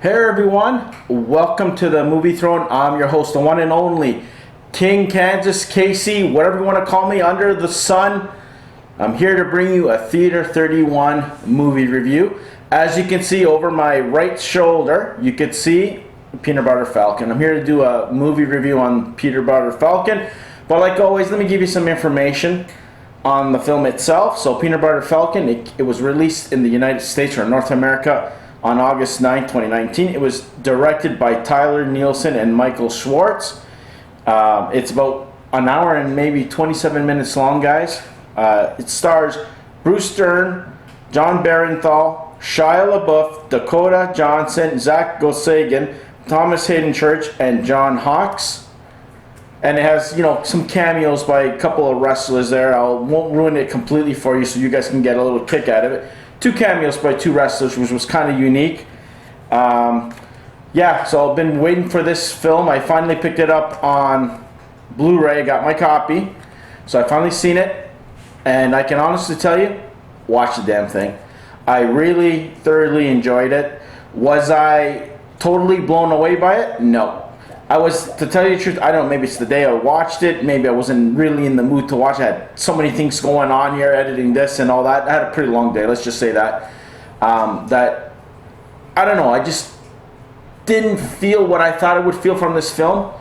Hey everyone, welcome to the Movie Throne. I'm your host, the one and only King Kansas Casey, whatever you want to call me, under the sun. I'm here to bring you a Theater 31 movie review. As you can see over my right shoulder, you can see Peanut Butter Falcon. I'm here to do a movie review on Peanut Butter Falcon. But like always, let me give you some information on the film itself. So Peanut Butter Falcon, it was released in the United States or North America on August 9, 2019. It was directed by Tyler Nielsen and Michael Schwartz. It's about an hour and maybe 27 minutes long, guys. It stars Bruce Dern, John Bernthal, Shia LaBeouf, Dakota Johnson, Zack Gottsagen, Thomas Hayden Church, and John Hawkes. And it has, some cameos by a couple of wrestlers there. I won't ruin it completely for you so you guys can get a little kick out of it. 2 cameos by 2 wrestlers, which was kind of unique. Yeah, so I've been waiting for this film. I finally picked it up on Blu-ray. I got my copy. So I finally seen it. And I can honestly tell you, watch the damn thing. I really thoroughly enjoyed it. Was I totally blown away by it? No. I was, to tell you the truth, I don't know, maybe it's the day I watched it, maybe I wasn't really in the mood to watch it. I had so many things going on here, editing this and all that. I had a pretty long day, let's just say that. I don't know, I just didn't feel what I thought I would feel from this film.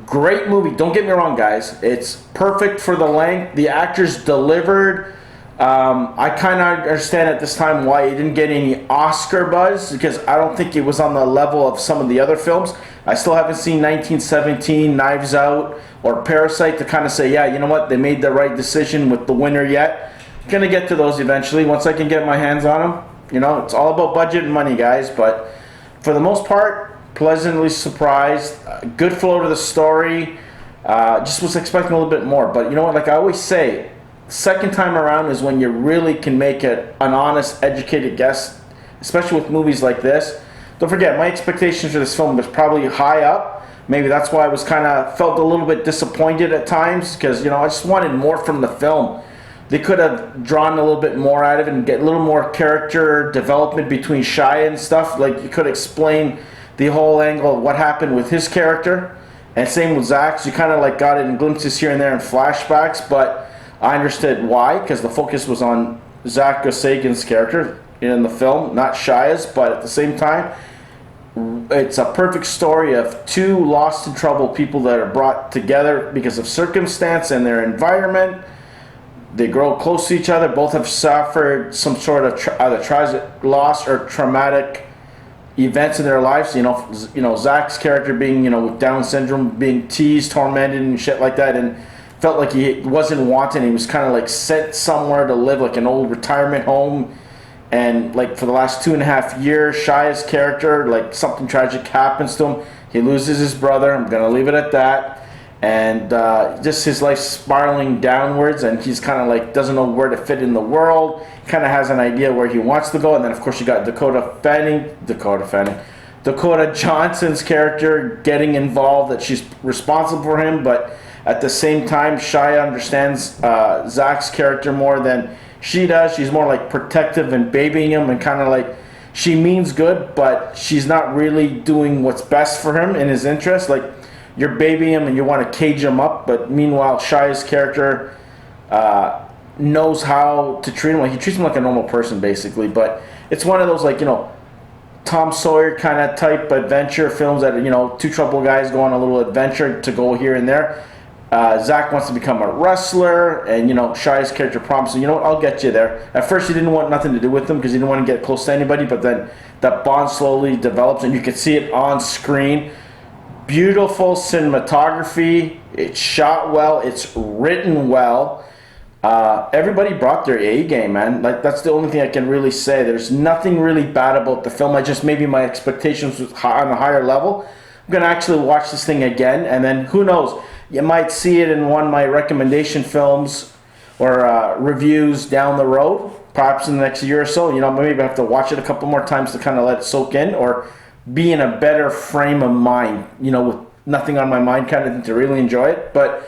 Great movie, don't get me wrong, guys. It's perfect for the length. The actors delivered. I kind of understand at this time why it didn't get any Oscar buzz, because I don't think it was on the level of some of the other films. I still haven't seen 1917, Knives Out, or Parasite to kind of say, yeah, you know what, they made the right decision with the winner yet. Gonna get to those eventually once I can get my hands on them. It's all about budget and money, guys, but for the most part, pleasantly surprised. Good flow to the story. Just was expecting a little bit more, but you know what, like I always say, second time around is when you really can make an honest, educated guess, especially with movies like this. Don't forget, my expectations for this film was probably high up. Maybe that's why I was felt a little bit disappointed at times, because I just wanted more from the film. They could have drawn a little bit more out of it and get a little more character development between Shia and stuff. Like you could explain the whole angle of what happened with his character, and same with Zack's. You kind of got it in glimpses here and there in flashbacks, but I understood why, because the focus was on Zack Gottsagen's character in the film, not Shia's, but at the same time, it's a perfect story of 2 lost in trouble people that are brought together because of circumstance and their environment. They grow close to each other. Both have suffered some sort of either tragic loss or traumatic events in their lives. Zack's character being, with Down syndrome, being teased, tormented, and shit like that, and felt like he wasn't wanted. He was kind of sent somewhere to live, like an old retirement home. And for the last 2.5 years, Shia's character, something tragic happens to him. He loses his brother. I'm gonna leave it at that. And just his life spiraling downwards, and he's kind of doesn't know where to fit in the world. Kind of has an idea where he wants to go. And then of course you got Dakota Johnson's character getting involved, that she's responsible for him, but at the same time, Shia understands Zack's character more than she does. She's more protective and babying him, and kind of she means good, but she's not really doing what's best for him in his interest. You're babying him and you want to cage him up, but meanwhile, Shia's character knows how to treat him. He treats him like a normal person, basically. But it's one of those Tom Sawyer kind of type adventure films that 2 troubled guys go on a little adventure to go here and there. Zack wants to become a wrestler, and Shia's character promises, what, I'll get you there. At first he didn't want nothing to do with him because he didn't want to get close to anybody, but then that bond slowly develops, and you can see it on screen. Beautiful cinematography. It's shot well. It's written well. Everybody brought their A game, man. That's the only thing I can really say. There's nothing really bad about the film. Maybe my expectations was on a higher level. I'm gonna actually watch this thing again, and then who knows? You might see it in one of my recommendation films or reviews down the road, perhaps in the next year or so. Maybe I have to watch it a couple more times to kind of let it soak in, or be in a better frame of mind, with nothing on my mind kind of thing to really enjoy it. But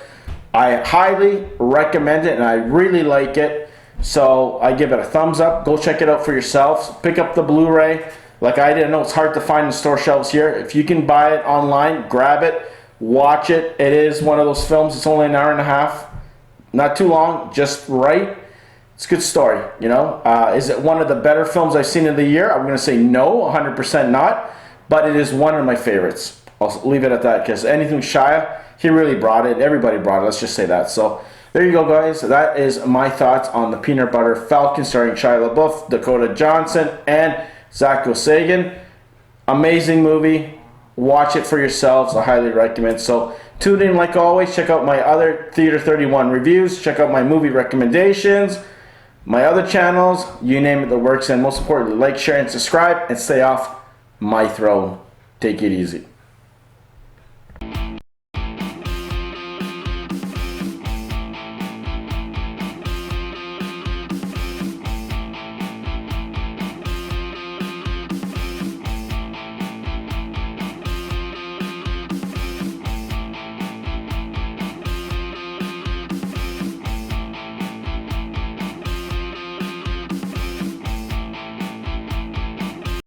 I highly recommend it, and I really like it. So I give it a thumbs up. Go check it out for yourselves. Pick up the Blu-ray. like I did. I know it's hard to find the store shelves here. If you can buy it online, grab it, watch it. It is one of those films. It's only an hour and a half, not too long, just right. It's a good story, you know. Is it one of the better films I've seen in the year? I'm going to say no, 100% not. But it is one of my favorites. I'll leave it at that, because anything Shia, he really brought it. Everybody brought it. Let's just say that. So there you go, guys. That is my thoughts on the Peanut Butter Falcon, starring Shia Labeouf, Dakota Johnson, and Zack. Amazing movie. Watch it for yourselves. I highly recommend. So tune in like always. Check out my other Theater 31 reviews. Check out my movie recommendations. My other channels. You name it, that works. And most importantly, like, share, and subscribe. And stay off my throne. Take it easy.